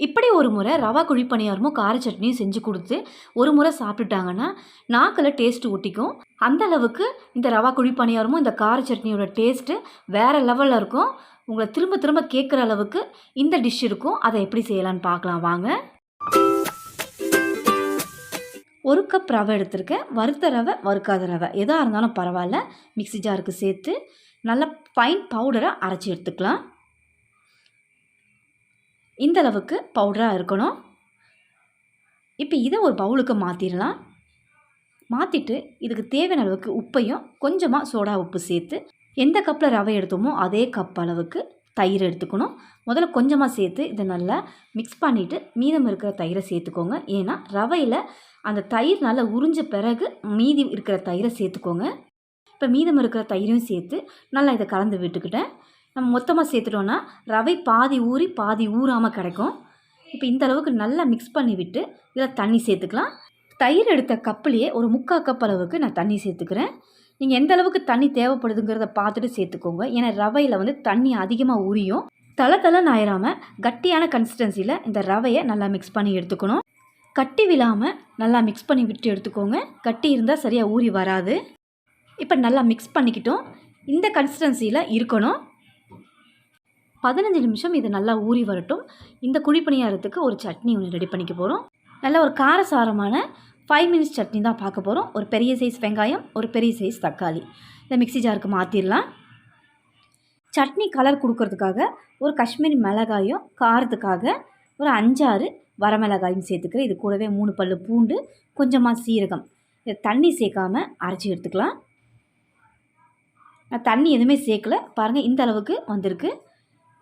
இப்படி ஒரு முறை ரவா குழிப்பணியாரமும் கார சட்னியும் செஞ்சு கொடுத்து ஒரு முறை சாப்பிட்டுட்டாங்கன்னா நாக்கில் டேஸ்ட்டு ஒட்டிக்கும். அந்த அளவுக்கு இந்த ரவா குழிப்பணியாரமும் இந்த கார சட்னியோட டேஸ்ட்டு வேறு லெவலில் இருக்கும். உங்களை திரும்ப திரும்ப கேட்குற அளவுக்கு இந்த டிஷ் இருக்கும். அதை எப்படி செய்யலான்னு பார்க்கலாம் வாங்க. 1 கப் ரவை எடுத்திருக்கேன். வறுத்த ரவை, வறுக்காத ரவை எதாக இருந்தாலும் பரவாயில்ல. மிக்ஸி ஜாருக்கு சேர்த்து நல்ல ஃபைன் பவுடரை அரைச்சி எடுத்துக்கலாம். இந்த அளவுக்கு பவுடராக இருக்கணும். இப்போ இதை ஒரு பவுலுக்கு மாற்றிடலாம். மாற்றிட்டு இதுக்கு தேவையான அளவுக்கு உப்பையும் கொஞ்சமாக சோடா உப்பு சேர்த்து எந்த கப்பில் ரவை எடுத்தோமோ அதே கப் அளவுக்கு தயிர் எடுத்துக்கணும். முதல்ல கொஞ்சமாக சேர்த்து இதை நல்லா மிக்ஸ் பண்ணிவிட்டு மீதம் இருக்கிற தயிரை சேர்த்துக்கோங்க. ஏன்னா ரவையில் அந்த தயிர் நல்லா உறிஞ்ச பிறகு மீதி இருக்கிற தயிரை சேர்த்துக்கோங்க. இப்போ மீதம் இருக்கிற தயிரையும் சேர்த்து நல்லா இதை கலந்து விட்டுக்கிட்டேன். நம்ம மொத்தமாக சேர்த்துட்டோன்னா ரவை பாதி ஊறி பாதி ஊறாமல் கிடைக்கும். இப்போ இந்த அளவுக்கு நல்லா மிக்ஸ் பண்ணி விட்டு இதில் தண்ணி சேர்த்துக்கலாம். தயிர் எடுத்த கப்புலேயே ஒரு 3/4 கப் அளவுக்கு நான் தண்ணி சேர்த்துக்கிறேன். நீங்கள் எந்த அளவுக்கு தண்ணி தேவைப்படுதுங்கிறத பார்த்துட்டு சேர்த்துக்கோங்க. ஏன்னா ரவையில் தண்ணி அதிகமாக ஊறியும் தலை ஆயிராமல் கட்டியான கன்சிஸ்டன்சியில் இந்த ரவையை நல்லா மிக்ஸ் பண்ணி எடுத்துக்கணும். கட்டி விழாமல் நல்லா மிக்ஸ் பண்ணி விட்டு எடுத்துக்கோங்க. கட்டி இருந்தால் சரியாக ஊறி வராது. இப்போ நல்லா மிக்ஸ் பண்ணிக்கிட்டோம். இந்த கன்சிஸ்டன்சியில் இருக்கணும். 15 நிமிஷம் இது நல்லா ஊறி வரட்டும். இந்த குழிப்பணியாரத்துக்கு ஒரு சட்னி ஒன்று ரெடி பண்ணிக்க போகிறோம். நல்ல ஒரு காரசாரமான 5 மினிட்ஸ் சட்னி தான் பார்க்க போகிறோம். ஒரு பெரிய சைஸ் வெங்காயம், ஒரு பெரிய சைஸ் தக்காளி இந்த மிக்ஸி ஜாருக்கு மாற்றிடலாம். சட்னி கலர் கொடுக்கறதுக்காக ஒரு காஷ்மீரி மிளகாயும், காரத்துக்காக ஒரு 5-6 வரமிளகாயும் சேர்த்துக்கிறேன். இது கூடவே 3 பல்லு பூண்டு, கொஞ்சமாக சீரகம். இதை தண்ணி சேர்க்காமல் அரைச்சி எடுத்துக்கலாம். நான் தண்ணி எதுவுமே சேர்க்கல. பாருங்கள் இந்த அளவுக்கு வந்திருக்கு.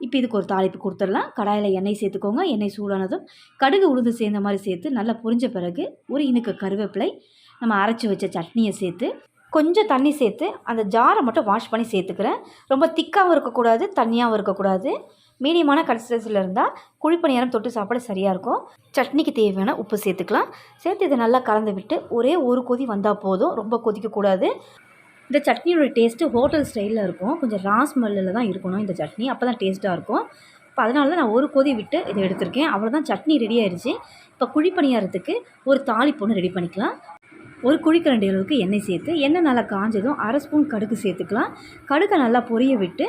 இப்போ இதுக்கு ஒரு தாளிப்பு கொடுத்துடலாம். கடாயில் எண்ணெய் சேர்த்துக்கோங்க. எண்ணெய் சூடானதும் கடுகு உளுந்து சேர்ந்த மாதிரி சேர்த்து நல்லா பொரிஞ்ச பிறகு ஒரு இனுக்கு கருவேப்பிலை, நம்ம அரைச்சி வச்ச சட்னியை சேர்த்து கொஞ்சம் தண்ணி சேர்த்து அந்த ஜாரை மட்டும் வாஷ் பண்ணி சேர்த்துக்கிறேன். ரொம்ப திக்காகவும் இருக்கக்கூடாது, தண்ணியாகவும் இருக்கக்கூடாது. மீடியமான கன்சிஸ்டன்சியில் இருந்தால் குழிப்பணியாரம் தொட்டு சாப்பிட சரியாக இருக்கும். சட்னிக்கு தேவையான உப்பு சேர்த்துக்கலாம். சேர்த்து இதை நல்லா கலந்து விட்டு ஒரே ஒரு கொதி வந்தால் போதும். ரொம்ப கொதிக்கக்கூடாது. இந்த சட்னியோட டேஸ்ட்டு ஹோட்டல் ஸ்டைலில் இருக்கும். கொஞ்சம் ரா ஸ்மெல்லில் தான் இருக்கணும் இந்த சட்னி. அப்போ தான் டேஸ்ட்டாக இருக்கும். இப்போ அதனால தான் நான் ஒரு கொதி விட்டு இதை எடுத்திருக்கேன். அவ்வளோதான், சட்னி ரெடி ஆயிடுச்சு. இப்போ குழிப்பணியாரத்துக்கு ஒரு தாளிப்பு ஒன்று ரெடி பண்ணிக்கலாம். ஒரு குழிக்கரண்டி அளவுக்கு எண்ணெய் சேர்த்து எண்ணெய் நல்லா காஞ்சதும் 1/2 ஸ்பூன் கடுகு சேர்த்துக்கலாம். கடுகை நல்லா பொரிய விட்டு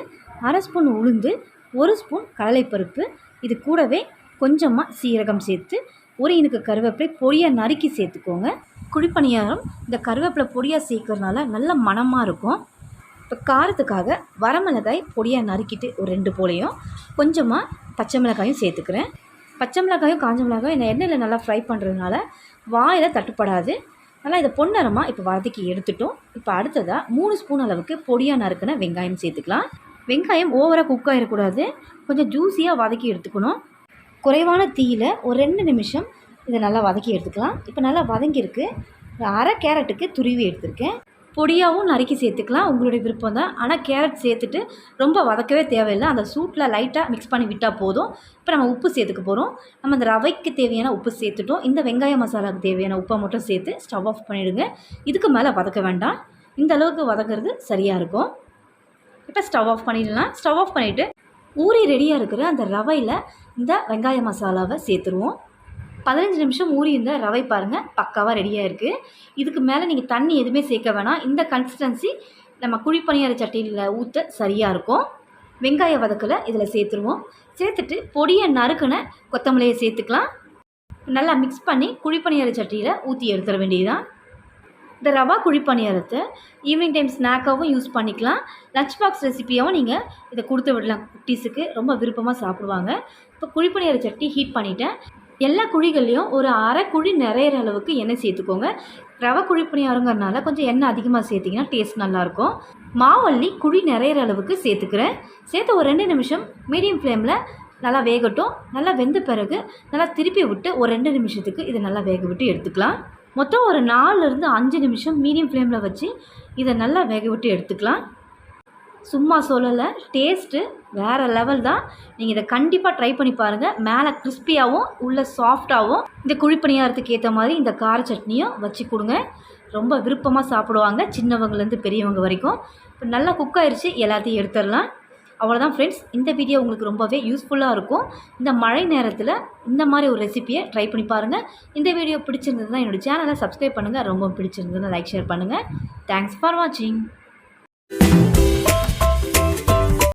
1/2 ஸ்பூன் உளுந்து, 1 ஸ்பூன் கடலைப்பருப்பு, இது கூடவே கொஞ்சமாக சீரகம் சேர்த்து ஒரு இனுக்கு கருவேப்பிலை பொடியாக நறுக்கி சேர்த்துக்கோங்க. குழிப்பணியாரம் இந்த கருவேப்பிலை பொடியாக சேர்க்கறதுனால நல்ல மணமாக இருக்கும். இப்போ காரத்துக்காக வரமிளகாய் பொடியாக நறுக்கிட்டு ஒரு 2 போலையும், கொஞ்சமாக பச்சை மிளகாயும் சேர்த்துக்கிறேன். பச்சை மிளகாயும் காஞ்ச மிளகாயும் இந்த எண்ணெயில் நல்லா ஃப்ரை பண்ணுறதுனால வாயில் தட்டுப்படாது. நல்லா இதை பொன்னரமாக இப்போ வதக்கி எடுத்துட்டோம். இப்போ அடுத்ததாக 3 ஸ்பூன் அளவுக்கு பொடியாக நறுக்கின வெங்காயம் சேர்த்துக்கலாம். வெங்காயம் ஓவராக குக் ஆகிடக்கூடாது. கொஞ்சம் ஜூஸியாக வதக்கி எடுத்துக்கணும். குறைவான தீயில் ஒரு 2 நிமிஷம் இதை நல்லா வதக்கி எடுத்துக்கலாம். இப்போ நல்லா வதங்கியிருக்கு. ஒரு 1/2 கேரட்டுக்கு துருவி எடுத்திருக்கேன். பொடியாகவும் நறுக்கி சேர்த்துக்கலாம், உங்களுடைய விருப்பம் தான். ஆனால் கேரட் சேர்த்துட்டு ரொம்ப வதக்கவே தேவையில்லை. அந்த சூட்டில் லைட்டாக மிக்ஸ் பண்ணி விட்டால் போதும். இப்போ நம்ம உப்பு சேர்த்துக்க போகிறோம். நம்ம இந்த ரவைக்கு தேவையான உப்பு சேர்த்துட்டோம். இந்த வெங்காய மசாலாவுக்கு தேவையான உப்பை மட்டும் சேர்த்து ஸ்டவ் ஆஃப் பண்ணிவிடுங்க. இதுக்கு மேலே வதக்க வேண்டாம். இந்த அளவுக்கு வதக்கிறது சரியாக இருக்கும். இப்போ ஸ்டவ் ஆஃப் பண்ணிடலாம். ஸ்டவ் ஆஃப் பண்ணிவிட்டு ஊறி ரெடியாக இருக்கிற அந்த ரவையில் இந்த வெங்காய மசாலாவை சேர்த்துருவோம். 15 நிமிஷம் ஊறி இந்த ரவை பாருங்கள் பக்காவாக ரெடியாக இருக்குது. இதுக்கு மேலே நீங்கள் தண்ணி எதுவுமே சேர்க்க வேணாம். இந்த கன்சிஸ்டன்சி நம்ம குழிப்பணியார சட்டியில் ஊற்ற சரியாக இருக்கும். வெங்காய வதக்கலை இதில் சேர்த்துருவோம். சேர்த்துட்டு பொடியை நறுக்குன கொத்தமல்லியை சேர்த்துக்கலாம். நல்லா மிக்ஸ் பண்ணி குழிப்பணியார சட்டியில் ஊற்றி எடுத்துட வேண்டியதுதான். இந்த ரவா குழிப்பணியாரத்தை ஈவினிங் டைம் ஸ்நாக்காகவும் யூஸ் பண்ணிக்கலாம். லஞ்ச் பாக்ஸ் ரெசிப்பியாகவும் நீங்கள் இதை கொடுத்து விடலாம். குட்டீஸுக்கு ரொம்ப விருப்பமாக சாப்பிடுவாங்க. இப்போ குழிப்பணியார சட்டி ஹீட் பண்ணிவிட்டேன். எல்லா குழிகள்லையும் ஒரு 1/2 குழி நிறையிற அளவுக்கு எண்ணெய் சேர்த்துக்கோங்க. ரவை குழிப்பணியாரங்கிறதுனால கொஞ்சம் எண்ணெய் அதிகமாக சேர்த்திங்கன்னா டேஸ்ட் நல்லாயிருக்கும். மாவல்லி குழி நிறையிற அளவுக்கு சேர்த்துக்கிறேன். சேர்த்து ஒரு 2 நிமிஷம் மீடியம் ஃப்ளேமில் நல்லா வேகட்டும். நல்லா வெந்த பிறகு நல்லா திருப்பி விட்டு ஒரு 2 நிமிஷத்துக்கு இதை நல்லா வேக விட்டு எடுத்துக்கலாம். மொத்தம் ஒரு 4லேருந்து 5 நிமிஷம் மீடியம் ஃப்ளேமில் வச்சு இதை நல்லா வேக விட்டு எடுத்துக்கலாம். சும்மா சொல்லலை, டேஸ்ட்டு வேறு லெவல் தான். நீங்கள் இதை கண்டிப்பாக ட்ரை பண்ணி பாருங்கள். மேலே கிறிஸ்பியாகவும் உள்ள சாஃப்டாகவும் இந்த குழிப்பணியாரத்துக்கு ஏற்ற மாதிரி இந்த கார சட்னியும் வச்சு கொடுங்க. ரொம்ப விருப்பமாக சாப்பிடுவாங்க, சின்னவங்கலேருந்து பெரியவங்க வரைக்கும். இப்போ நல்லா குக் ஆயிடுச்சு. எல்லாத்தையும் எடுத்துடலாம். அவ்வளோதான் ஃப்ரெண்ட்ஸ், இந்த வீடியோ உங்களுக்கு ரொம்பவே யூஸ்ஃபுல்லாக இருக்கும். இந்த மழை நேரத்தில் இந்த மாதிரி ஒரு ரெசிபியை ட்ரை பண்ணி பாருங்கள். இந்த வீடியோ பிடிச்சிருந்ததுன்னா என்னோடய சேனலை சப்ஸ்கிரைப் பண்ணுங்கள். ரொம்ப பிடிச்சிருந்ததுன்னா லைக் ஷேர் பண்ணுங்கள். தேங்க்ஸ் ஃபார் வாட்சிங்.